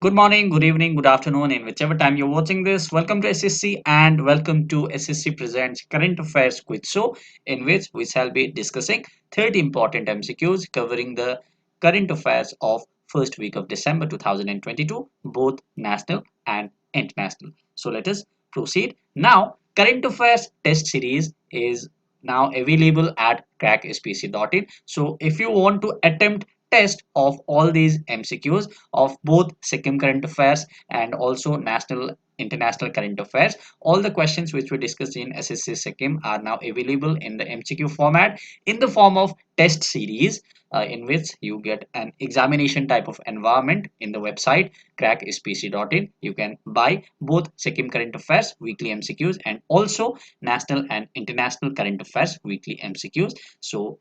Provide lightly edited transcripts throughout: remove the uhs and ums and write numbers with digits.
Good morning, good evening, good afternoon, in whichever time you're watching this. Welcome to SSC and welcome to SSC Presents Current Affairs Quiz Show, in which we shall be discussing 30 important MCQs covering the current affairs of first week of December 2022, both national and international. So let us proceed. Now, current affairs test series is now available at crackspc.in. So if you want to attempt test of all these MCQs of both Sikkim current affairs and also national international current affairs. All the questions which we discussed in SSC Sikkim are now available in the MCQ format in the form of test series, in which you get an examination type of environment in the website crackspc.in. You can buy both Sikkim current affairs weekly MCQs and also national and international current affairs weekly MCQs. So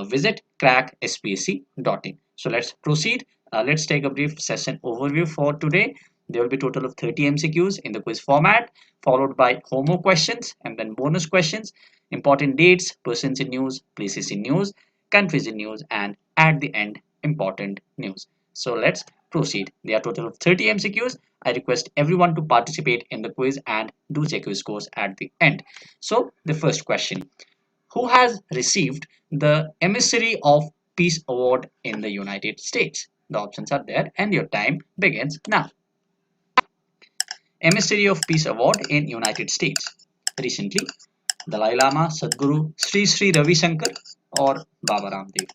visit crackspc.in. So let's proceed. Let's take a brief session overview for today. There will be a total of 30 MCQs in the quiz format, followed by homework questions and then bonus questions, important dates, persons in news, places in news, countries in news, and at the end, important news. So let's proceed. There are a total of 30 MCQs. I request everyone to participate in the quiz and do check your scores at the end. So the first question: who has received the Emissary of Peace Award in the United States? The options are there and your time begins now. Emissary of Peace Award in United States. Recently, Dalai Lama, Sadhguru, Sri Ravi Shankar or Baba Ramdev.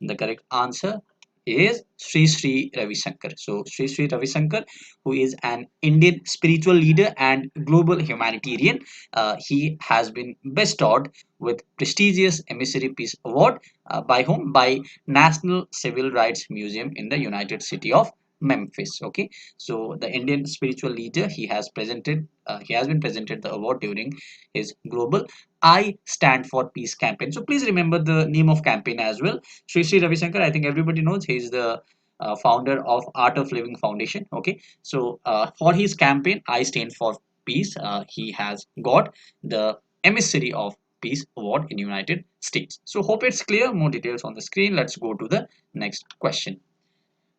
The correct answer is Sri Ravi Shankar. So Sri Ravi Shankar, who is an Indian spiritual leader and global humanitarian, he has been bestowed with prestigious Emissary Peace Award by whom? By National Civil Rights Museum in the United City of Memphis. Okay, so the Indian spiritual leader, he has been presented the award during his global I Stand for Peace campaign. So please remember the name of campaign as well. Sri Ravi Shankar, I think everybody knows he is the founder of Art of Living Foundation. Okay, so for his campaign I Stand for Peace, he has got the Emissary of Peace Award in United States. So hope it's clear. More details on the screen. Let's go to the next question.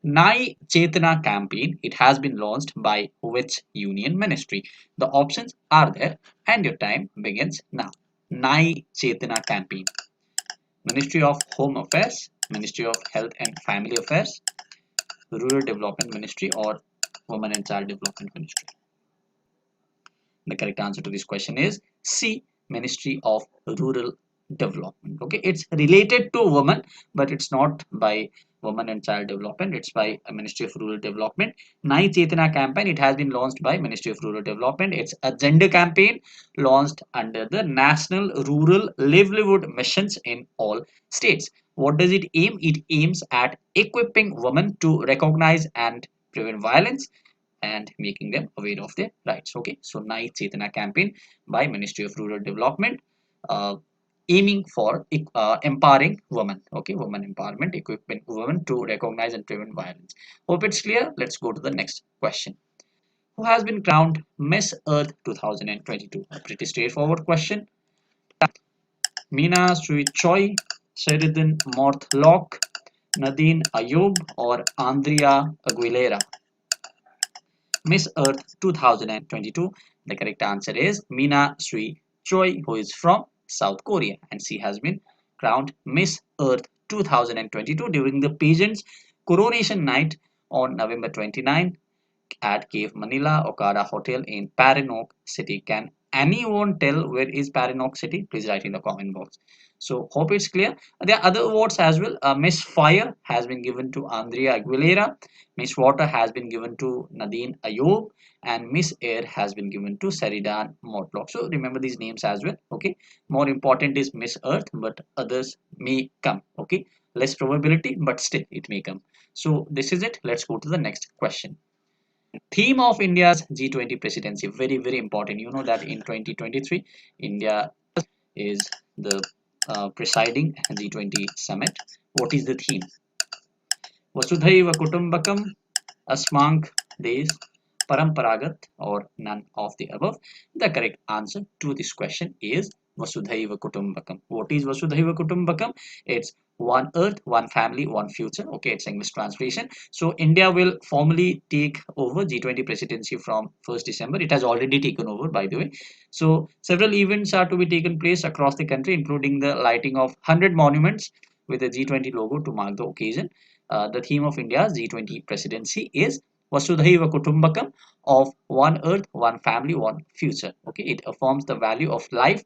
Nai Chetana campaign, it has been launched by which union ministry? The options are there and your time begins now. Nai Chetana campaign. Ministry of Home Affairs, Ministry of Health and Family Affairs, Rural Development Ministry or Women and Child Development Ministry. The correct answer to this question is C, Ministry of Rural Development. Okay, it's related to women, but it's not by Women and Child Development. It's by a Ministry of Rural Development. Nai Chetana campaign, it has been launched by Ministry of Rural Development. It's a gender campaign launched under the National Rural Livelihood Missions in all states. What does it aim? It aims at equipping women to recognize and prevent violence and making them aware of their rights. Okay, so Nai Chetana campaign by Ministry of Rural Development, uh, aiming for empowering women. Okay, women empowerment, equipping women to recognize and prevent violence. Hope it's clear. Let's go to the next question. Who has been crowned Miss Earth 2022? A pretty straightforward question. Meena Sui Choi, Sheridan Mortlock, Nadine Ayub, or Andrea Aguilera? Miss Earth 2022. The correct answer is Meena Sui Choi, who is from South Korea, and she has been crowned Miss Earth 2022 during the pageant's coronation night on November 29 at Cave Manila Okada Hotel in Parinoak City. Can anyone tell where is Parinoak City? Please write in the comment box. So hope it's clear. There are other awards as well. Miss Fire has been given to Andrea Aguilera. Miss Water has been given to Nadine Ayub. And Miss Air has been given to Sheridan Mortlock. So remember these names as well. Okay. More important is Miss Earth, but others may come. Okay. Less probability, but still it may come. So this is it. Let's go to the next question. Theme of India's G20 presidency, very very important. You know that in 2023 India is the presiding G20 summit. What is the theme? Vasudhaiva Kutumbakam, Asmank Desh, Paramparagat, or none of the above? The correct answer to this question is Vasudhaiva Kutumbakam. What is Vasudhaiva Kutumbakam? It's one earth, one family, one future. Okay, it's English translation. So India will formally take over G20 presidency from 1st December. It has already taken over, by the way. So several events are to be taken place across the country, including the lighting of 100 monuments with a G20 logo to mark the occasion. The theme of India's G20 presidency is Vasudhaiva Kutumbakam, of one earth, one family, one future. Okay, it affirms the value of life,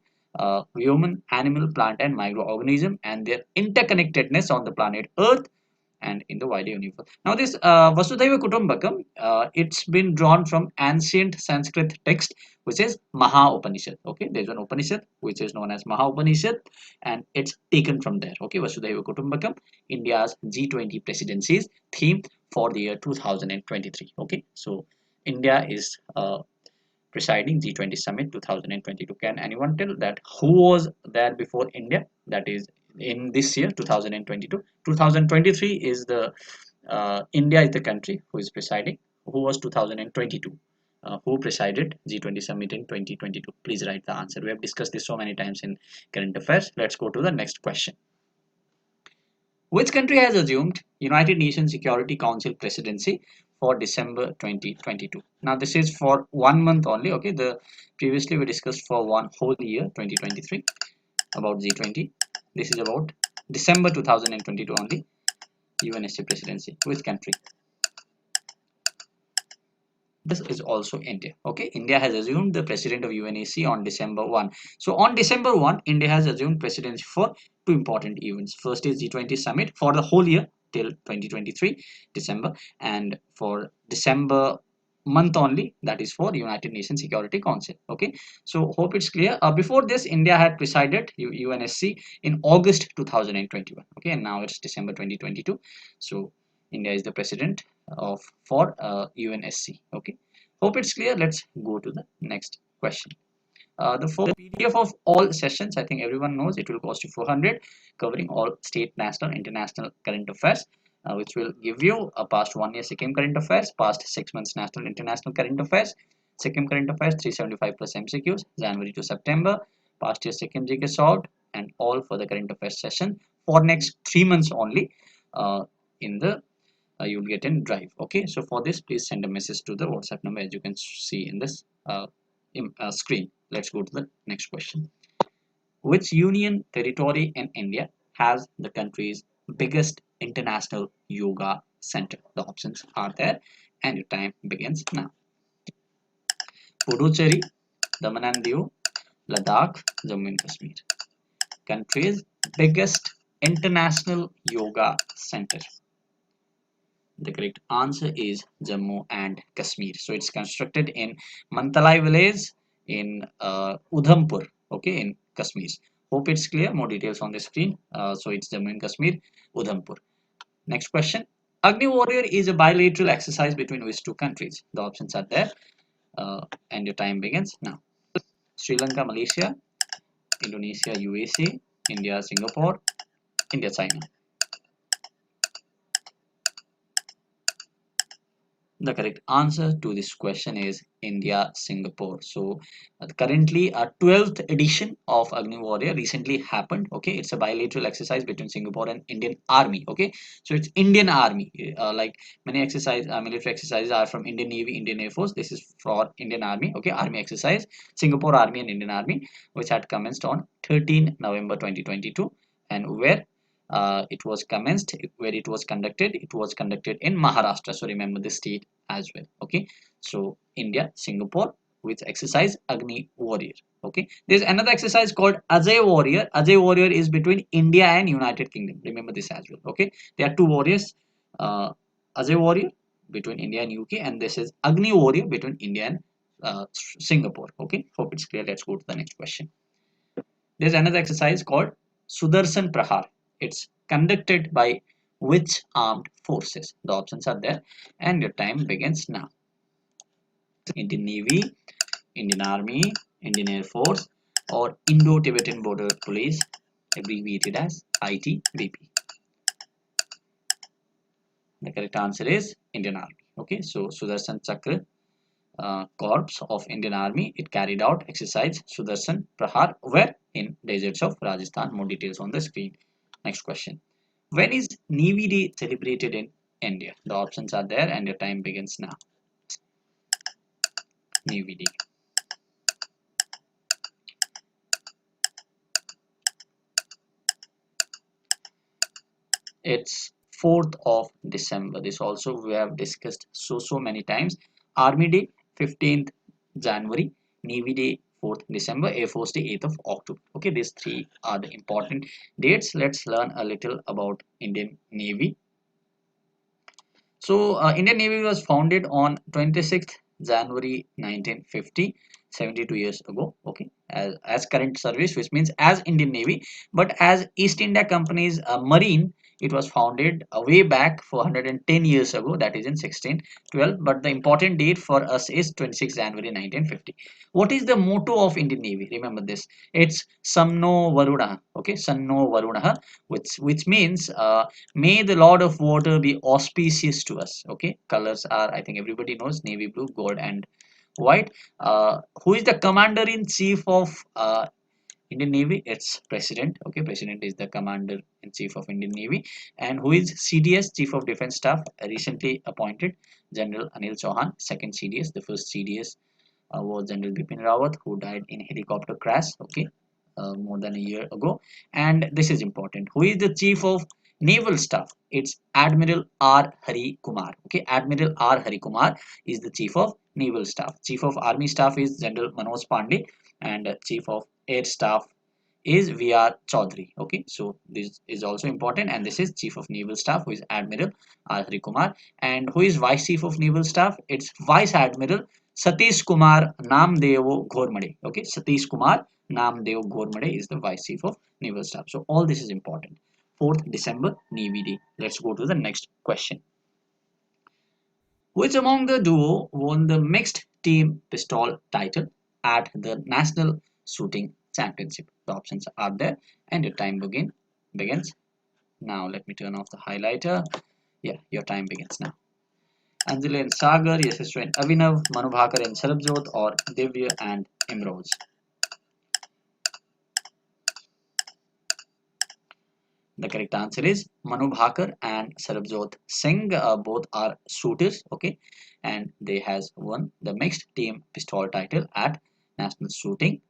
human, animal, plant, and microorganism, and their interconnectedness on the planet Earth and in the wider universe. Now, this Vasudhaiva Kutumbakam, it's been drawn from ancient Sanskrit text, which is Maha Upanishad. Okay, there's an Upanishad which is known as Maha Upanishad, and it's taken from there. Okay, Vasudhaiva Kutumbakam, India's G20 presidency's theme for the year 2023. Okay, so India is presiding G20 Summit 2022. Can anyone tell that who was there before India? That is in this year 2022. 2023 is the India is the country who is presiding. Who was 2022? Who presided G20 Summit in 2022? Please write the answer. We have discussed this so many times in current affairs. Let's go to the next question. Which country has assumed United Nations Security Council presidency for December 2022? Now this is for 1 month only. Okay, the previously we discussed for one whole year 2023 about G20. This is about December 2022 only. UNSC presidency. Which country? This is also India. Okay, India has assumed the president of UNSC on December 1. So on December 1, India has assumed presidency for two important events. First is G20 summit for the whole year till 2023 December, and for December month only, that is for United Nations Security Council. Okay, so hope it's clear. Before this, India had presided UNSC in August 2021. Okay, and now it's December 2022. So India is the president of for UNSC. Okay, hope it's clear. Let's go to the next question. The full PDF of all sessions, I think everyone knows, it will cost you 400, covering all state, national, international current affairs, which will give you a past 1 year Sikkim current affairs, past 6 months national, international current affairs, Sikkim current affairs 375 plus MCQs, January to September, past year Sikkim GK solved, and all for the current affairs session for next 3 months only. In the You'll get in drive. Okay, so for this, please send a message to the WhatsApp number as you can see in this screen. Let's go to the next question. Which union territory in India has the country's biggest international yoga center? The options are there and your time begins now. Puducherry, Daman and Diu, Ladakh, Jammu and Kashmir. Country's biggest international yoga center. The correct answer is Jammu and Kashmir. So it's constructed in Mantalai village in Udhampur, okay, in Kashmir. Hope it's clear. More details on the screen. So it's Jammu and Kashmir, Udhampur. Next question. Agni Warrior is a bilateral exercise between which two countries? The options are there. And your time begins now. Sri Lanka, Malaysia, Indonesia, USA, India, Singapore, India, China. The correct answer to this question is India, Singapore. So currently a 12th edition of Agni Warrior recently happened. Okay, it's a bilateral exercise between Singapore and Indian Army. Okay, so it's Indian Army. Like many military exercises are from Indian Navy, Indian Air Force. This is for Indian Army. Okay, Army exercise, Singapore Army and Indian Army, which had commenced on 13 November 2022, and where it was conducted in Maharashtra. So remember this state as well. Okay, so India, Singapore, which exercise Agni Warrior. Okay, there's another exercise called Ajay Warrior. Ajay Warrior is between India and United Kingdom. Remember this as well. Okay, there are two warriors, Ajay Warrior between India and UK, and this is Agni Warrior between India and Singapore. Okay, hope it's clear. Let's go to the next question. There's another exercise called Sudarshan Prahar. It's conducted by which armed forces? The options are there and your time begins now. Indian Navy, Indian Army, Indian Air Force, or Indo-Tibetan Border Police, abbreviated as ITBP. The correct answer is Indian Army. Okay, so Sudarshan Chakra Corps of Indian Army. It carried out exercise Sudarshan Prahar, where in deserts of Rajasthan. More details on the screen. Next question. When is Navy Day celebrated in India? The options are there and your time begins now. Navy Day. It's 4th of December. This also we have discussed so many times. Army Day 15th January, Navy Day 4th December, Air Force Day 8th of October. Okay, these three are the important dates. Let's learn a little about Indian Navy. So, Indian Navy was founded on 26th January 1950, 72 years ago. Okay, as current service, which means as Indian Navy, but as East India Company's Marine, it was founded way back 410 years ago, that is in 1612. But the important date for us is 26 January 1950. What is the motto of Indian Navy? Remember this. It's Samno Varuna. Okay, Sanno Varuna, which means may the Lord of Water be auspicious to us. Okay, colors are, I think everybody knows, navy blue, gold, and white. Who is the commander in chief of Indian Navy? It's President. Okay, President is the commander in chief of Indian Navy. And who is CDS, Chief of Defence Staff, recently appointed General Anil Chauhan, second CDS. The first CDS was General Bipin Rawat, who died in helicopter crash. Okay, more than a year ago. And this is important. Who is the Chief of Naval Staff? It's Admiral R. Hari Kumar. Okay, Admiral R. Hari Kumar is the Chief of Naval Staff. Chief of Army Staff is General Manoj Pandey, and Chief of Air Staff is VR Chaudhary. Okay, so this is also important, and this is Chief of Naval Staff, who is Admiral R. Hari Kumar. And who is Vice Chief of Naval Staff? It's Vice Admiral Satish Kumar Namdevo Ghormade. Okay, Satish Kumar Namdev Ghormade is the Vice Chief of Naval Staff. So all this is important. 4th December, Navy Day. Let's go to the next question. Which among the duo won the mixed team pistol title at the National Shooting Championship? The options are there and your time begins now. Let me turn off the highlighter. Yeah, your time begins now. Anjali and Sagar, Yashaswi and Avinav, Manu Bhakar and Sarabjot, or Divya and Imroz. The correct answer is Manu Bhakar and Sarabjot Singh. Both are shooters, okay, and they has won the mixed team pistol title at National Shooting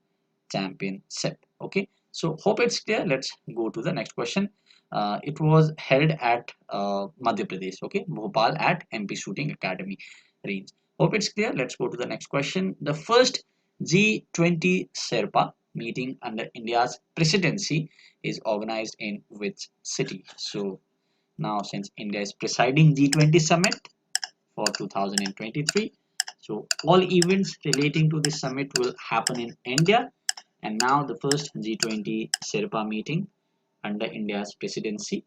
Championship. Okay, so hope it's clear. Let's go to the next question. It was held at Madhya Pradesh, okay, Bhopal at MP Shooting Academy range. Hope it's clear. Let's go to the next question. The first G20 Sherpa meeting under India's presidency is organized in which city? So now, since India is presiding G20 summit for 2023, so all events relating to this summit will happen in India. And now the first G20 Sherpa meeting under India's presidency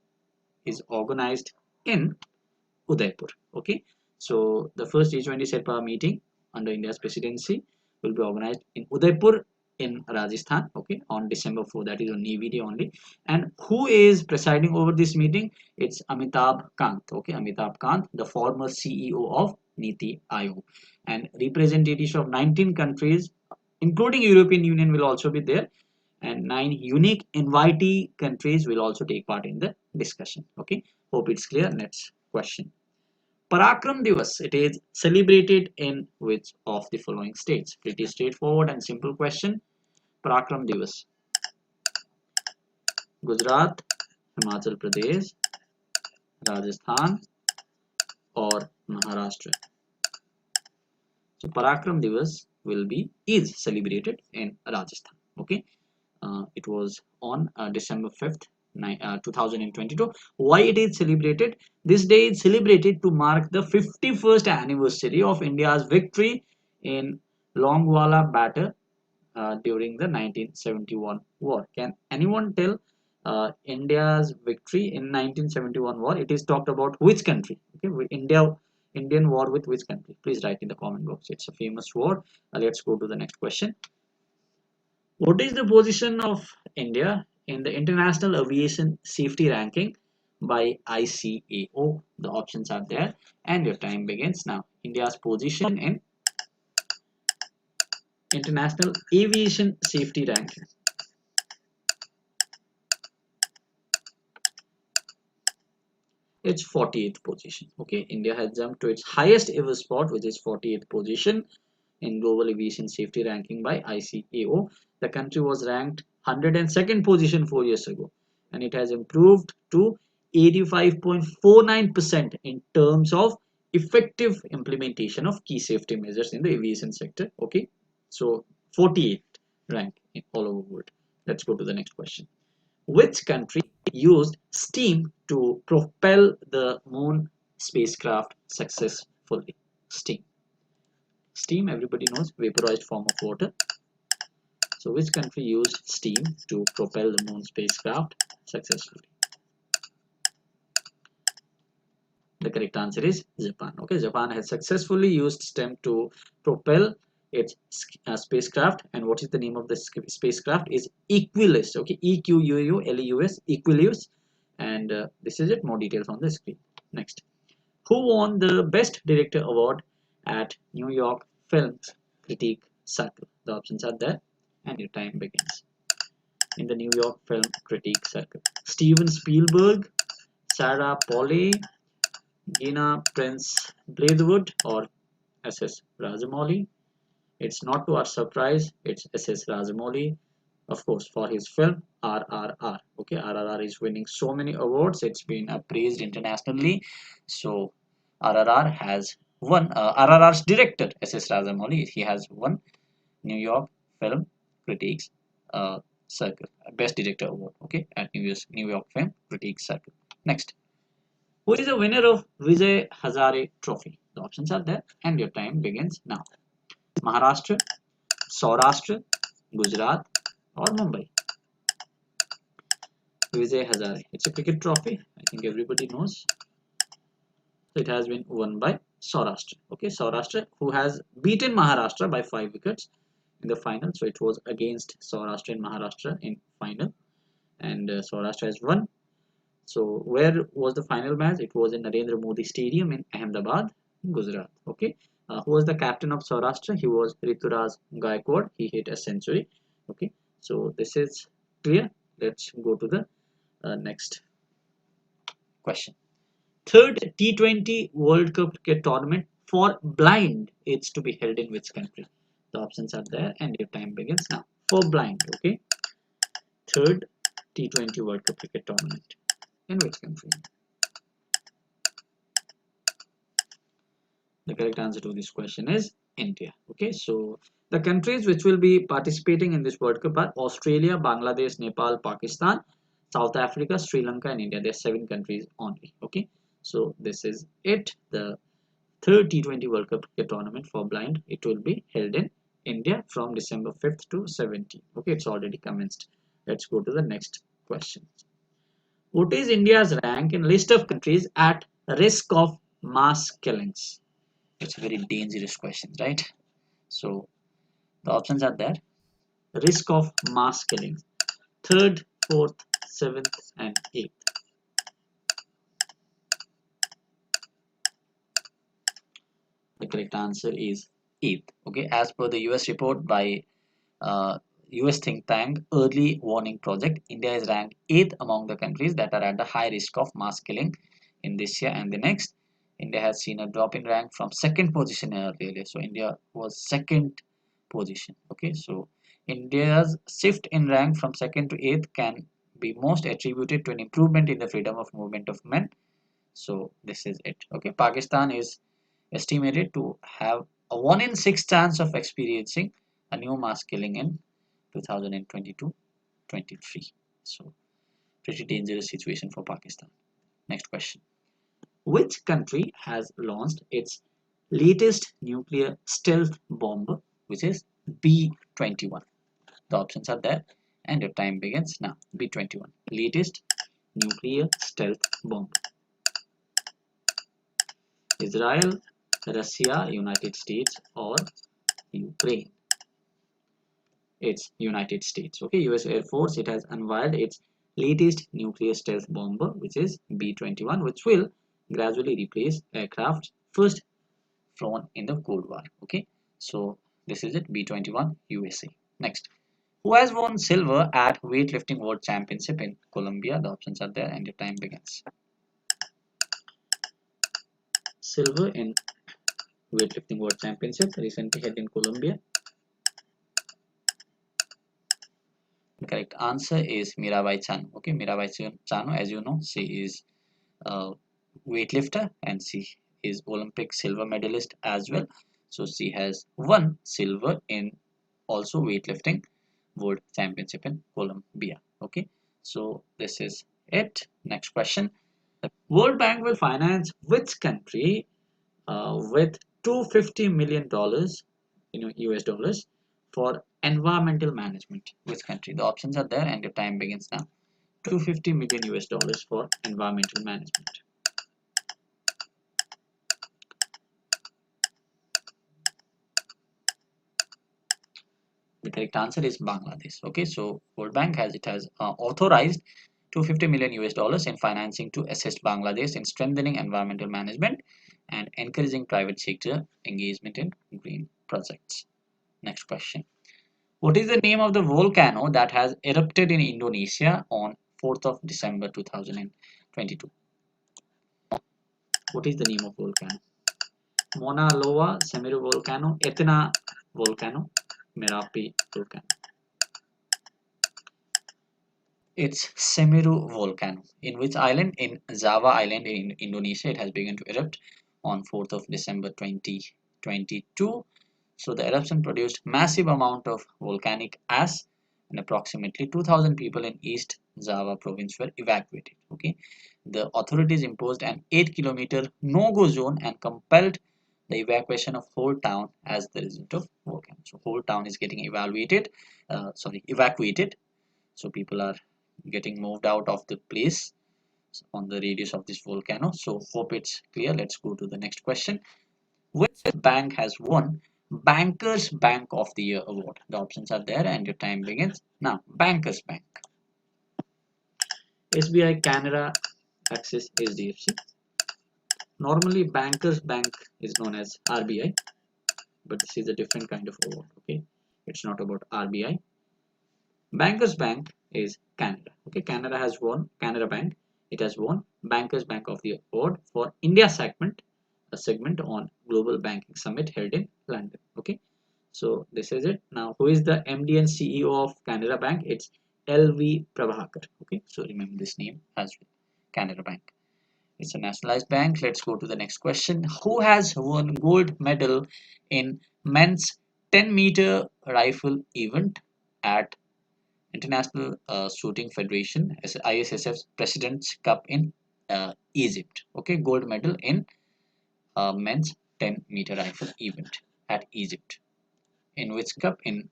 is organized in Udaipur. Okay, so the first G20 Sherpa meeting under India's presidency will be organized in Udaipur in Rajasthan. Okay, on December 4, that is on Navy Day only. And who is presiding over this meeting? It's Amitabh Kant. Okay, Amitabh Kant, the former CEO of Niti Aayog, and representatives of 19 countries, including European Union, will also be there, and 9 unique invitee countries will also take part in the discussion. Okay, hope it's clear. Next question. Parakram Divas, it is celebrated in which of the following states? Pretty straightforward and simple question. Parakram Divas. Gujarat, Himachal Pradesh, Rajasthan, or Maharashtra. So Parakram Divas is celebrated in Rajasthan. Okay, it was on December 5th, 2022. Why it is celebrated? This day is celebrated to mark the 51st anniversary of India's victory in Longwala battle during the 1971 war. Can anyone tell India's victory in 1971 war? It is talked about which country? Okay, Indian war with which country? Please write in the comment box. It's a famous war. Let's go to the next question. What is the position of India in the International Aviation Safety Ranking by ICAO? The options are there and your time begins now. India's position in International Aviation Safety Ranking. It's 48th position. Okay, India has jumped to its highest ever spot, which is 48th position in global aviation safety ranking by ICAO. The country was ranked 102nd position 4 years ago, and it has improved to 85.49% in terms of effective implementation of key safety measures in the aviation sector. Okay, so 48th rank in all over the world. Let's go to the next question. Which country used steam to propel the moon spacecraft successfully? Steam. Steam, everybody knows, vaporized form of water. So which country used steam to propel the moon spacecraft successfully? The correct answer is Japan. Okay, Japan has successfully used steam to propel its spacecraft. And what is the name of the spacecraft? Is Equus. Okay, Equus, Equus. And this is it. More details on the screen. Next, who won the Best Director Award at New York Film Critique Circle? The options are there, and your time begins. In the New York Film Critique Circle, Steven Spielberg, Sarah Polley, Gina Prince Braithwaite, or SS Rajamouli. It's not to our surprise, it's SS Rajamouli, of course, for his film RRR. Okay, RRR is winning so many awards, it's been praised internationally. So RRR has won, RRR's director SS Rajamouli, he has won New York Film Critics Circle Best Director Award. Okay, at New York Film Critics Circle. Next, who is the winner of Vijay Hazare Trophy? The options are there, and your time begins now. Maharashtra, Saurashtra, Gujarat, or Mumbai. Vijay Hazare. It's a cricket trophy. I think everybody knows. So it has been won by Saurashtra. Okay, Saurashtra, who has beaten Maharashtra by 5 wickets in the final. So it was against Saurashtra and Maharashtra in final, and Saurashtra has won. So where was the final match? It was in Narendra Modi Stadium in Ahmedabad, Gujarat. Okay, who was the captain of Saurashtra? He was Rituraj Gaikwad. He hit a century. Okay, so this is clear. Let's go to the next question. Third T20 World Cup cricket tournament for blind is to be held in which country? The options are there, and your time begins now. For blind, okay. Third T20 World Cup cricket tournament in which country? The correct answer to this question is India. Okay, so the countries which will be participating in this World Cup are Australia, Bangladesh, Nepal, Pakistan, South Africa, Sri Lanka, and India. There are 7 countries only. Okay, so this is it. The third T20 World Cup cricket tournament for blind. It will be held in India from December 5th to 17th. Okay, it's already commenced. Let's go to the next question. What is India's rank in list of countries at risk of mass killings? It's a very dangerous question, right? So the options are there. Risk of mass killings. Third, fourth, seventh, and eighth. The correct answer is eighth. Okay, as per the US report by US think tank Early Warning Project, India is ranked 8th among the countries that are at the high risk of mass killing in this year and the next. India has seen a drop in rank from second position earlier. So India was second position. Okay, so India's shift in rank from second to eighth can be most attributed to an improvement in the freedom of movement of men. So this is it. Okay, Pakistan is estimated to have a 1 in 6 chance of experiencing a new mass killing in 2022-23. So pretty dangerous situation for Pakistan. Next question. Which country has launched its latest nuclear stealth bomber, which is B-21? The options are there, and your time begins now. B-21, latest nuclear stealth bomber. Israel, Russia, United States, or Ukraine? It's United States. Okay, US Air Force, it has unveiled its latest nuclear stealth bomber, which is B-21, which will gradually replace aircraft first flown in the Cold War. Okay, so This is it, B21 USA. Next, who has won silver at weightlifting world championship in Colombia? The options are there and your time begins. Silver in weightlifting world championship recently held in Colombia. The correct answer is Mirabai Chanu. Okay, Mirabai Chanu, as you know, she is a weightlifter and she is Olympic silver medalist as well. So she has won silver in also weightlifting world championship in Colombia. Okay, so this is it. Next question. World Bank will finance which country with $250 million US dollars for environmental management? Which country? The options are there and your time begins now. 250 million US dollars for environmental management. The correct answer is Bangladesh. Okay, so World Bank has authorized 250 million US dollars in financing to assist Bangladesh in strengthening environmental management and encouraging private sector engagement in green projects. Next question. What is the name of the volcano that has erupted in Indonesia on 4th of December 2022? What is the name of volcano? Mauna Loa, Semeru volcano, Etna volcano, Merapi volcano. It's Semeru volcano. In which island? In Java Island in Indonesia. It has begun to erupt on 4th of December 2022. So the eruption produced massive amount of volcanic ash and approximately 2,000 people in East Java province were evacuated. Okay, the authorities imposed an 8-kilometer no-go zone and compelled the evacuation of whole town as the result of volcano. So whole town is getting evacuated. So people are getting moved out of the place on the radius of this volcano. So hope it's clear. Let's go to the next question. Which bank has won Bankers Bank of the Year award? The options are there and your time begins now. Bankers Bank. SBI, Canara, Axis, HDFC. Normally Bankers Bank is known as RBI, but this is a different kind of award. Okay, it's not about RBI. Bankers Bank is Canada. Okay, Canada has won, Canada Bank, it has won Bankers Bank of the Award for India segment, a segment on Global Banking Summit held in London. Okay, so this is it. Now, who is the MD and CEO of Canada Bank? It's LV Prabhakar. Okay, so remember this name as well. Canada Bank. It's a nationalized bank. Let's go to the next question. Who has won gold medal in men's 10-meter rifle event at International Shooting Federation ISSF's President's Cup in Egypt? Okay, gold medal in men's 10-meter rifle event at Egypt. In which cup? In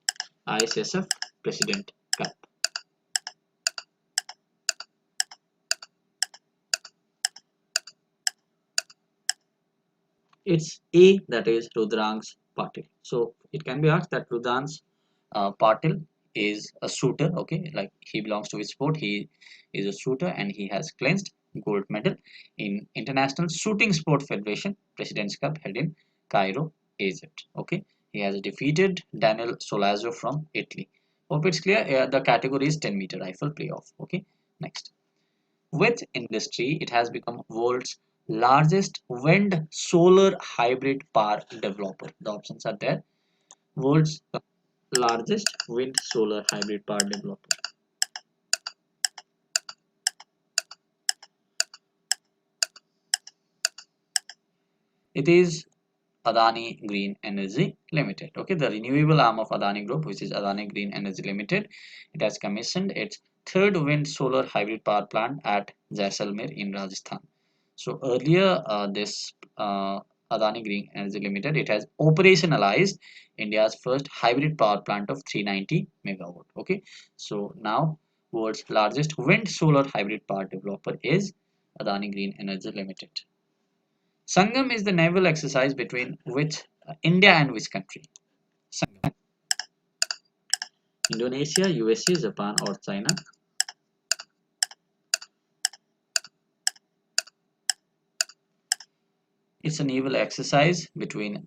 ISSF President Cup. It's A, that is Rudransh Patil. So it can be asked that Rudransh Patil is a shooter. Okay, like he belongs to which sport? He is a shooter and he has clinched gold medal in International Shooting Sport Federation President's Cup held in Cairo, Egypt. Okay, he has defeated Daniel Solazzo from Italy. Hope it's clear. The category is 10-meter rifle playoff. Okay, next. Which industry it has become world's largest wind solar hybrid power developer? The options are there. World's largest wind solar hybrid power developer. It is Adani Green Energy Limited. Okay, the renewable arm of Adani Group, which is Adani Green Energy Limited, it has commissioned its third wind solar hybrid power plant at Jaisalmer in Rajasthan. So earlier, this Adani Green Energy Limited, it has operationalized India's first hybrid power plant of 390 megawatt. Okay, so now world's largest wind solar hybrid power developer is Adani Green Energy Limited. Sangam is the naval exercise between which India and which country? Sangam. Indonesia, USA, Japan, or China? It's a naval exercise between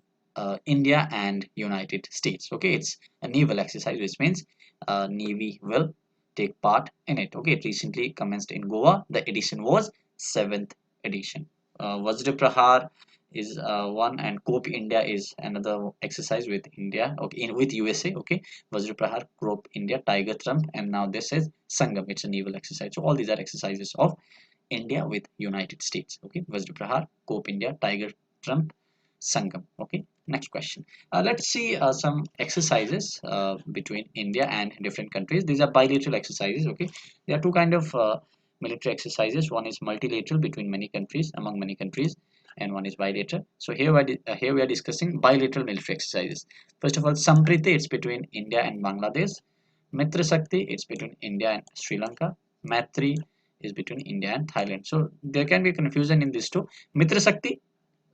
India and United States. Okay, it's a naval exercise, which means Navy will take part in it. Okay, it recently commenced in Goa. The edition was 7th edition. Vajra Prahar is one, and Cope India is another exercise with India. Okay, with USA. Okay, Vajra Prahar, Cope India, Tiger Trump, and now this is Sangam. It's a naval exercise. So all these are exercises of India with United States. Okay, Vajra Prahar, Cope India, Tiger Trump, Sangam. Okay, next question. Let's see some exercises between India and different countries. These are bilateral exercises. Okay, there are two kind of military exercises. One is multilateral between many countries, among many countries, and one is bilateral. So here we are discussing bilateral military exercises. First of all, Sampriti, it's between India and Bangladesh. Mitra Shakti, it's between India and Sri Lanka. Maitri is between India and Thailand. So there can be confusion in these two. Mitra Shakti,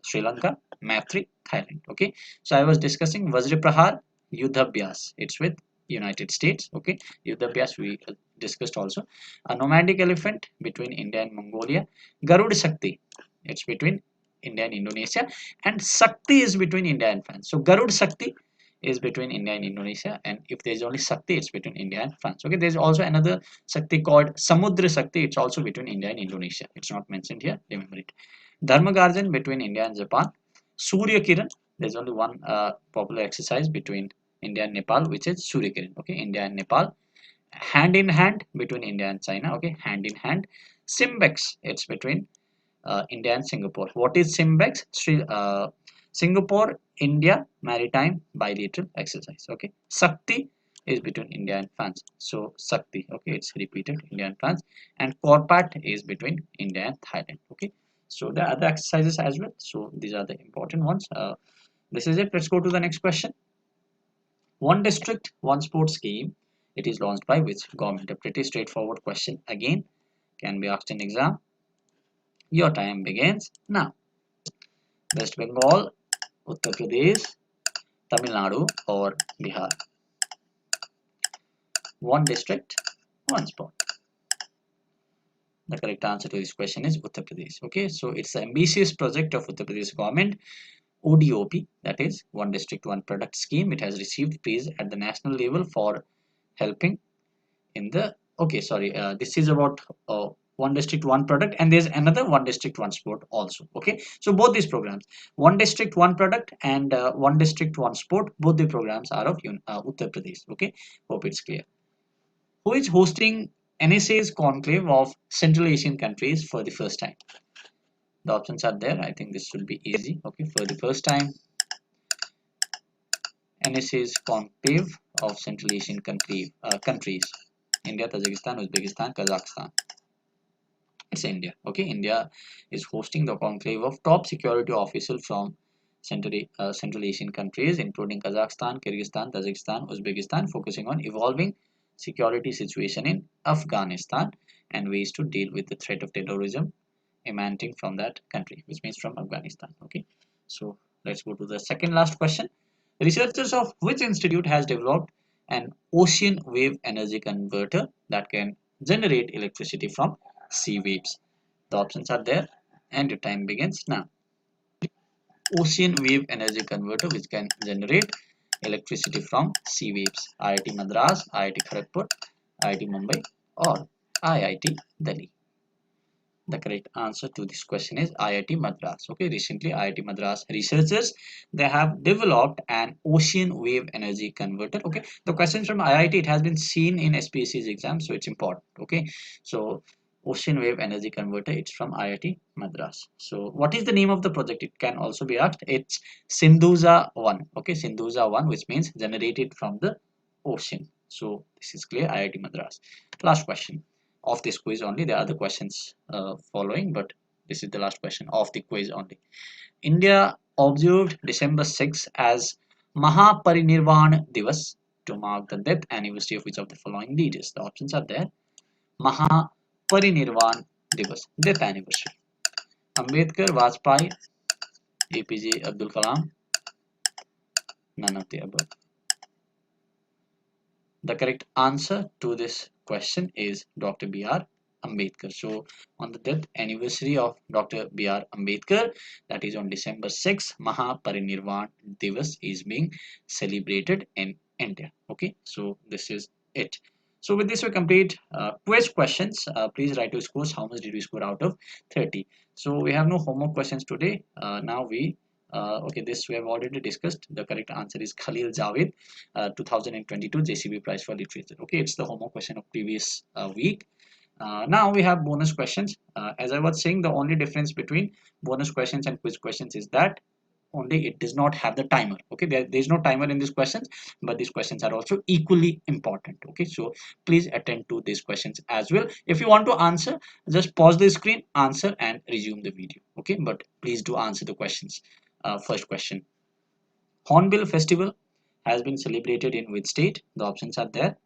Sri Lanka, Maitri, Thailand. Okay. So I was discussing Vajra Prahar, Yudhabhyas. It's with United States. Okay. Yudhabhyas we discussed also. A nomadic elephant between India and Mongolia. Garud Shakti. It's between India and Indonesia. And Shakti is between India and France. So Garud Shakti is between India and Indonesia, and if there is only Shakti, it's between India and France. Okay, there is also another Shakti called Samudra Shakti. It's also between India and Indonesia. It's not mentioned here. Remember it. Dharma Garjan between India and Japan. Surya Kiran. There's only one popular exercise between India and Nepal, which is Surya Kiran. Okay, India and Nepal. Hand in hand between India and China. Okay, hand in hand. Simbex. It's between India and Singapore. What is Simbex? Singapore India maritime bilateral exercise. Okay, Sakti is between India and France. So Sakti, okay, it's repeated India and France, and Korpat is between India and Thailand. Okay, so there are other exercises as well. So these are the important ones. This is it. Let's go to the next question. One district, one sport scheme. It is launched by which government? A pretty straightforward question. Again, can be asked in exam. Your time begins now. West Bengal, Uttar Pradesh, Tamil Nadu, or Bihar? One district, one sport. The correct answer to this question is Uttar Pradesh. Okay, so it's an ambitious project of Uttar Pradesh government, ODOP, that is One District One Product scheme. It has received praise at the national level for helping in the. Okay, sorry, this is about one district one product, and there's another one district one sport also. Okay, so both these programs, one district one product and one district one sport, both the programs are of Uttar Pradesh. Okay, hope it's clear. Who is hosting NSA's conclave of Central Asian countries for the first time? The options are there. I think this should be easy. Okay, for the first time, NSA's conclave of Central Asian countries: India, Tajikistan, Uzbekistan, Kazakhstan. It's India. Okay, India is hosting the conclave of top security officials from Central Asian countries, including Kazakhstan, Kyrgyzstan, Tajikistan, Uzbekistan, focusing on evolving security situation in Afghanistan and ways to deal with the threat of terrorism emanating from that country, which means from Afghanistan. Okay, so let's go to the second last question. Researchers of which institute has developed an ocean wave energy converter that can generate electricity from sea waves? The options are there, and your time begins now. Ocean wave energy converter which can generate electricity from sea waves. IIT Madras, IIT Kharagpur, IIT Mumbai, or IIT Delhi? The correct answer to this question is IIT Madras. Okay, recently IIT Madras researchers, they have developed an ocean wave energy converter. Okay, the questions from IIT, it has been seen in SPSC's exam, so it's important. Okay, so ocean wave energy converter, it's from IIT Madras. So what is the name of the project? It can also be asked. It's Sindhuja 1. Okay, Sindhuja 1, which means generated from the ocean. So this is clear, IIT Madras. Last question of this quiz only. There are other questions following, but this is the last question of the quiz only. India observed December 6 as Mahaparinirvan Divas to mark the death anniversary of which of the following leaders? The options are there. Mahaparinirvan Divas, death anniversary: Ambedkar, Vajpayee, APJ Abdul Kalam, none of the above. The correct answer to this question is Dr. B.R. Ambedkar. So on the death anniversary of Dr. B.R. Ambedkar, that is on December 6, Mahaparinirvan Divas is being celebrated in India. Okay, so this is it. So with this we complete quiz questions. Please write your scores. How much did we score out of 30? So we have no homework questions today. Now we okay, this we have already discussed. The correct answer is Khalil Javed, 2022 JCB Prize for Literature. Okay, it's the homework question of previous week. Now we have bonus questions. As I was saying, the only difference between bonus questions and quiz questions is that only it does not have the timer. Okay, there's no timer in these questions, but these questions are also equally important. Okay, so please attend to these questions as well. If you want to answer, just pause the screen, answer, and resume the video. Okay, but please do answer the questions. First question: Hornbill Festival has been celebrated in which state? The options are there.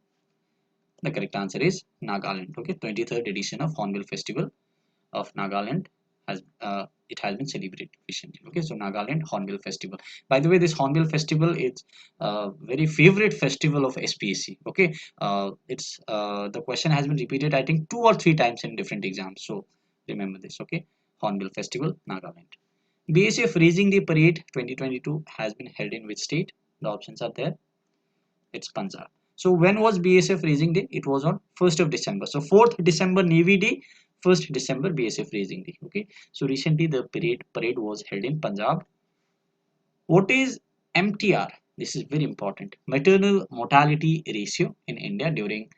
The correct answer is Nagaland. Okay, 23rd edition of Hornbill Festival of Nagaland has it has been celebrated recently. Okay, so Nagaland Hornbill Festival. By the way, this Hornbill Festival is very favorite festival of SPSC. Okay, it's the question has been repeated I think 2 or 3 times in different exams. So remember this. Okay, Hornbill Festival, Nagaland. BSF Raising the Parade 2022 has been held in which state? The options are there. It's Punjab. So when was BSF Raising Day? It was on 1st of December. So 4th December Navy Day, 1st December BSF Raising Day. Okay. So recently the parade was held in Punjab. What is MTR? This is very important. Maternal mortality ratio in India during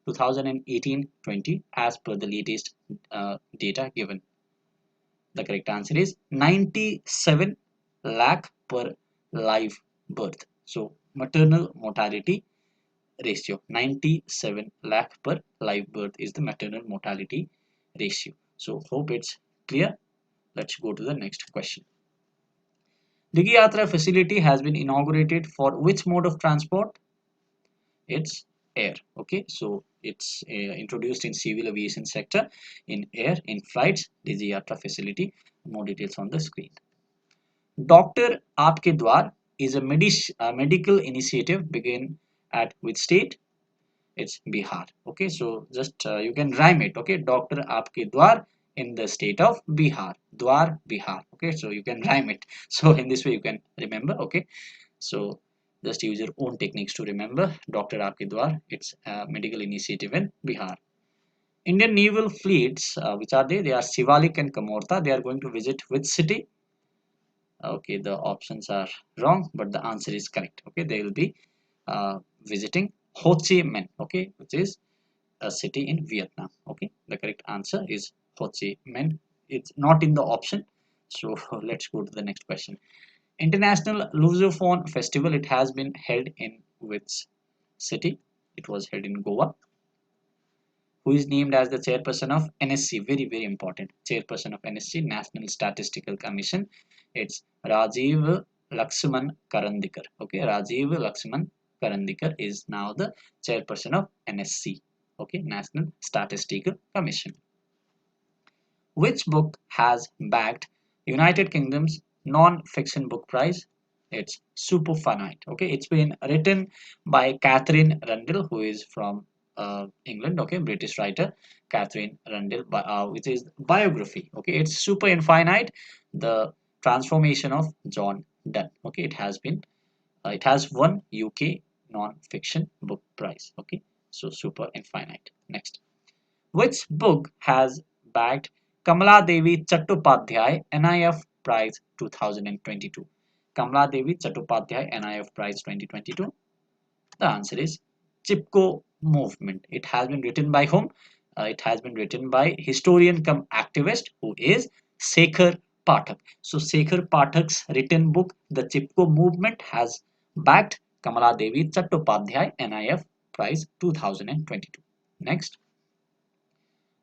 2018-20 as per the latest data given. The correct answer is 97 lakh per live birth. So maternal mortality ratio 97 lakh per live birth is the maternal mortality ratio. So hope it's clear. Let's go to the next question. Digi Yatra facility has been inaugurated for which mode of transport? It's air. Okay, so it's introduced in civil aviation sector in air in flights. Digi Yatra facility. More details on the screen. Doctor Aapke Dwar is a medical initiative begin at which state? It's Bihar. Okay, so just you can rhyme it. Okay, Doctor Aapke Dwar in the state of Bihar. Dwar, Bihar. Okay, so you can rhyme it. So in this way you can remember. Okay, so just use your own techniques to remember Doctor Aapke Dwar. It's a medical initiative in Bihar. Indian naval fleets, which are they? They are Shivalik and Kamorta. They are going to visit which city? Okay, the options are wrong, but the answer is correct. Okay, they will be visiting Ho Chi Minh. Okay, which is a city in Vietnam. Okay, the correct answer is Ho Chi Minh. It's not in the option. So let's go to the next question. International Lusophone Festival. It has been held in which city? It was held in Goa. Who is named as the chairperson of NSC? Very, very important. Chairperson of NSC, National Statistical Commission. It's Rajiv Laxman Karandikar. Okay, Rajiv Laxman Karandikar is now the chairperson of NSC. Okay, National Statistical Commission. Which book has bagged United Kingdom's non-fiction book prize? It's Superfinite. Okay, it's been written by Catherine Rundell, who is from England. Okay, British writer Catherine Rundell, which is biography. Okay, it's Super Infinite, the transformation of John Donne. Okay, it has won UK non-fiction book prize. Okay, so Super Infinite. Next. Which book has bagged Kamala Devi Chattopadhyay NIF Prize 2022? Kamala Devi Chattopadhyay NIF Prize 2022. The answer is Chipko Movement. It has been written by whom? It has been written by historian cum activist who is Sekhar Pathak. So Sekhar Pathak's written book The Chipko Movement has bagged Kamala Devi Chattopadhyay NIF Prize 2022. Next.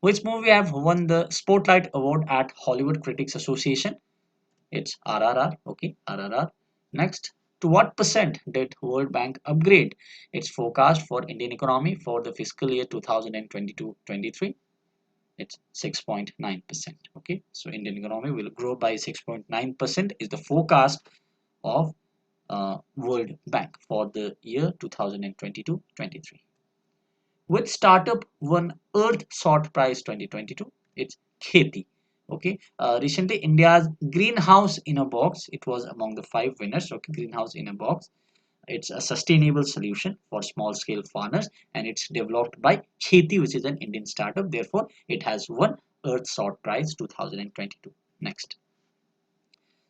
Which movie have won the Spotlight Award at Hollywood Critics Association? It's RRR. Okay, RRR. Next, to what percent did World Bank upgrade its forecast for Indian economy for the fiscal year 2022-23? It's 6.9%. Okay, so Indian economy will grow by 6.9% is the forecast of World Bank for the year 2022-23. Which startup won Earth Salt Prize 2022? It's Kheti. Okay. Recently, India's greenhouse in a box. It was among the 5 winners. Okay, greenhouse in a box. It's a sustainable solution for small scale farmers, and it's developed by Kheti, which is an Indian startup. Therefore, it has won Earth Salt Prize 2022. Next.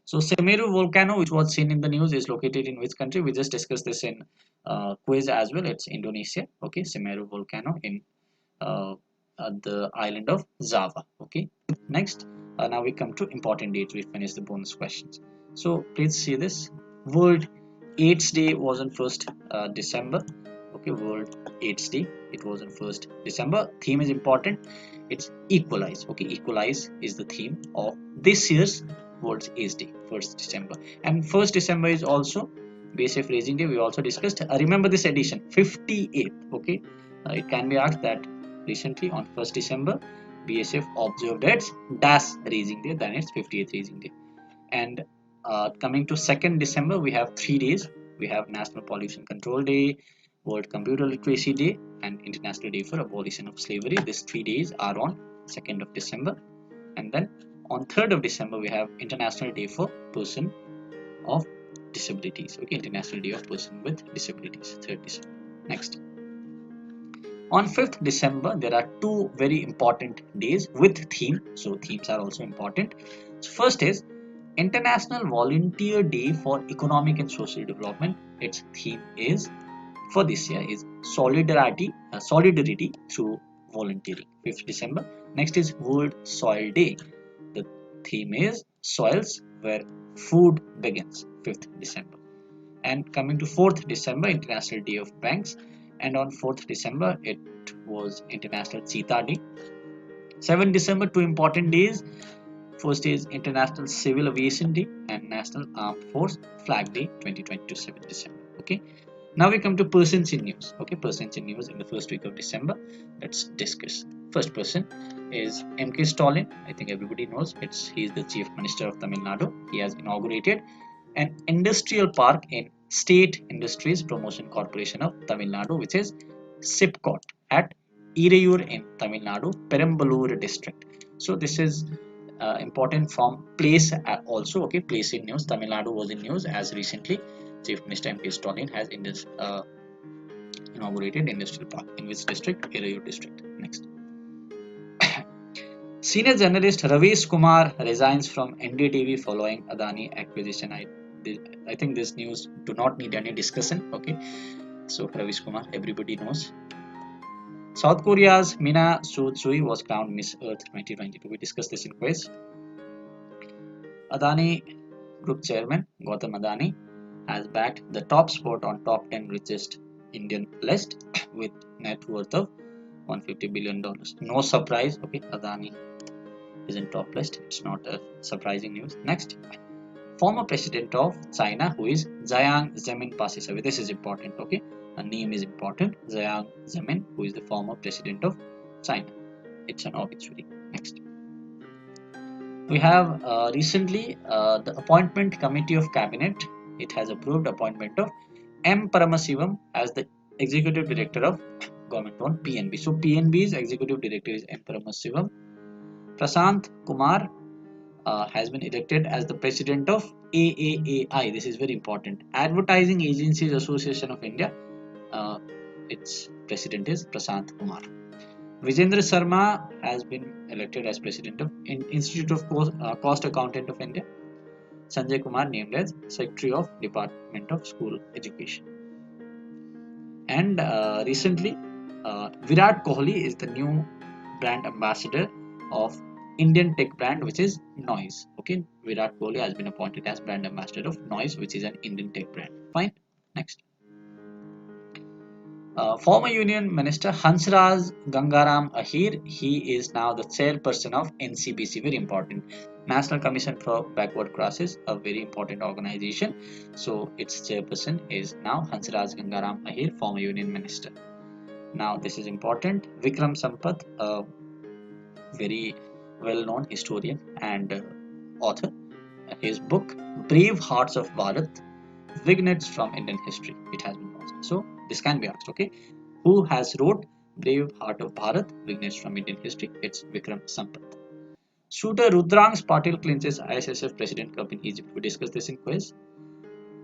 So Semeru volcano, which was seen in the news, is located in which country? We just discussed this in quiz as well. It's Indonesia. Okay, Semeru volcano in uh, the island of Java. Okay. Next, now we come to important dates. We finish the bonus questions. So please see this. World AIDS Day was on 1st December. Okay, World AIDS Day. It was on 1st December. Theme is important. It's equalize. Okay, equalize is the theme of this year's World AIDS Day, 1st December. And 1st December is also BSF Raising Day. We also discussed. Remember this edition, 58th. Okay, it can be asked that recently on 1st December, BSF observed its DAS Raising Day, then it's 58th Raising Day. And coming to 2nd December, we have 3 days. We have National Pollution Control Day, World Computer Literacy Day, and International Day for Abolition of Slavery. These 3 days are on 2nd of December. And then on 3rd of December, we have International Day for Person of Disabilities. Okay, International Day of Person with Disabilities, 3rd December. Next. On 5th December, there are 2 very important days with theme. So themes are also important. So first is International Volunteer Day for Economic and Social Development. Its theme is for this year is solidarity through volunteering. 5th December. Next is World Soil Day. The theme is soils where food begins. 5th December. And coming to 4th December, International Day of Banks. And on 4th December, it was International Cheetah Day. 7th December, 2 important days. First is International Civil Aviation Day and National Armed Force Flag Day 2022, 7th December. Okay. Now we come to persons in news. Okay, persons in news in the first week of December. Let's discuss. First person is M.K. Stalin. I think everybody knows. He is the Chief Minister of Tamil Nadu. He has inaugurated an industrial park in State Industries Promotion Corporation of Tamil Nadu, which is SIPCOT at Ireyur in Tamil Nadu, Perambalur district. So this is important from place also. Okay, place in news. Tamil Nadu was in news as recently Chief Minister M.K. Stalin has inaugurated industrial park in which district? Ireyur district. Next. Senior journalist Ravesh Kumar resigns from NDTV following Adani acquisition. I think this news do not need any discussion. Okay, so Ravesh Kumar, everybody knows. South Korea's Mina Soo Tsui was crowned Miss Earth 2022. We discussed this in quiz. Adani Group Chairman Gautam Adani has backed the top spot on top 10 richest Indian list with net worth of $150 billion. No surprise. Okay, Adani is in top list. It's not a surprising news. Next, former president of China, who is Jiang Zemin, passes away. This is important. Okay, a name is important. Jiang Zemin, who is the former president of China. It's an obituary. Next, we have recently the appointment committee of cabinet. It has approved appointment of M. Paramasivam as the executive director of government-owned PNB. So PNB's executive director is M. Paramasivam. Prashant Kumar has been elected as the president of AAAI. This is very important. Advertising Agencies Association of India. Its president is Prashant Kumar. Vijendra Sharma has been elected as president of Institute of Cost Accountant of India. Sanjay Kumar named as Secretary of Department of School Education. And recently, Virat Kohli is the new brand ambassador of Indian tech brand, which is Noise. Okay, Virat Kohli has been appointed as brand ambassador of Noise, which is an Indian tech brand. Fine. Next. Former Union Minister Hansraj Gangaram Ahir, he is now the chairperson of NCBC, very important. National Commission for Backward Classes, a very important organization. So its chairperson is now Hansraj Gangaram Ahir, former Union Minister. Now this is important. Vikram Sampath, a very well-known historian and author. His book Brave Hearts of Bharat, Vignettes from Indian History, it has been launched. So this can be asked. Okay, who has wrote Brave Heart of Bharat originates from Indian history. It's Vikram Sampath. Shooter Rudransh Patil clinches ISSF President Cup in Egypt. We discussed this in quiz.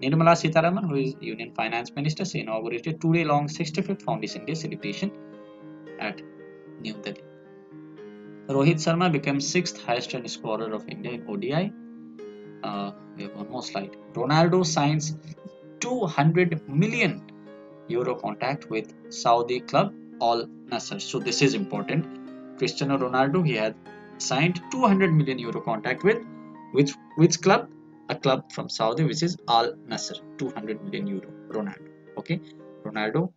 Nirmala Sitharaman, who is Union Finance Minister, she inaugurated two-day-long 65th Foundation Day celebration at New Delhi. Rohit Sharma became sixth highest-run scorer of India in ODI. We have one more slide. Ronaldo signs 200 million euro contract with Saudi club Al Nassr. So this is important. Cristiano Ronaldo, he had signed 200 million euro contract with which club? A club from Saudi, which is Al Nassr. 200 million euro. Ronaldo. Okay, Ronaldo.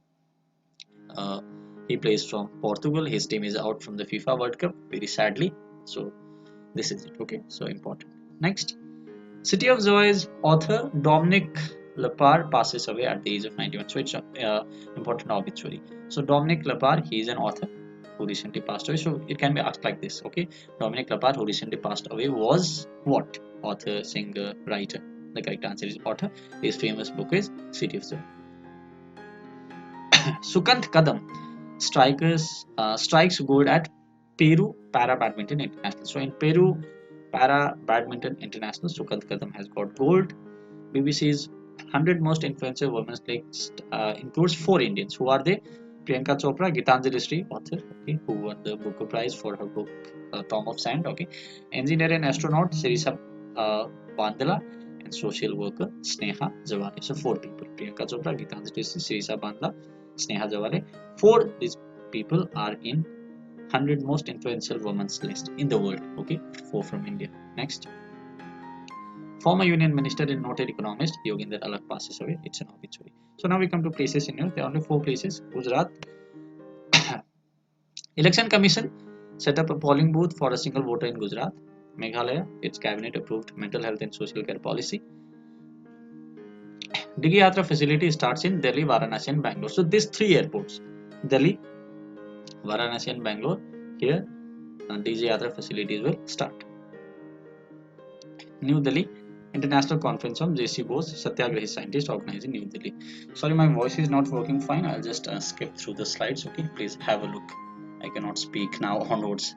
Uh, he plays from Portugal. His team is out from the FIFA World Cup very sadly. So this is it. Okay, so important. Next. City of Joy's author Dominic Lepar passes away at the age of 91. So it's important obituary. So Dominic Lepar, he is an author who recently passed away. So it can be asked like this. Okay, Dominic Lepar, who recently passed away, was what? Author, singer, writer. The correct answer is author. His famous book is City of Joy. Sukant Kadam strikes gold at Peru Para Badminton International. So in Peru Para Badminton International, Sukant Kadam has got gold. BBC's 100 most influential women's list includes four Indians. Who are they? Priyanka Chopra, Gitanjali Sri, author, okay, who won the Booker Prize for her book Tom of Sand. Okay, engineer and astronaut Sirisa Bandla, and social worker Sneha Zawale. So four people: Priyanka Chopra, Gitanjali Sri, Sirisa Bandla, Sneha Zawale. Four these people are in 100 most influential women's list in the world. Okay, four from India. Next. Former Union Minister and noted economist Yoginder Alak passes away. It's an obituary. So now we come to places in Europe. There are only four places. Gujarat. Election Commission set up a polling booth for a single voter in Gujarat. Meghalaya, its cabinet approved mental health and social care policy. Digi Yatra facility starts in Delhi, Varanasi and Bangalore. So these three airports, Delhi, Varanasi and Bangalore, here Digi Yatra facilities will start. New Delhi, International Conference on JC Bose, Satyagrahi scientist organized in New Delhi. Sorry, my voice is not working fine. I'll just skip through the slides. Okay, please have a look. I cannot speak now onwards.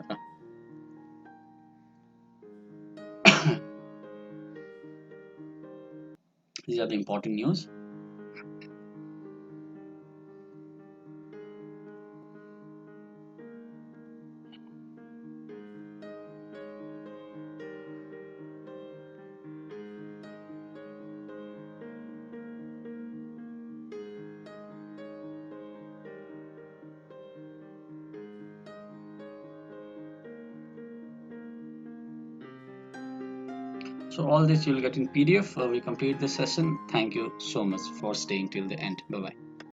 These are the important news. So all this you'll get in PDF. We complete the session. Thank you so much for staying till the end. Bye bye.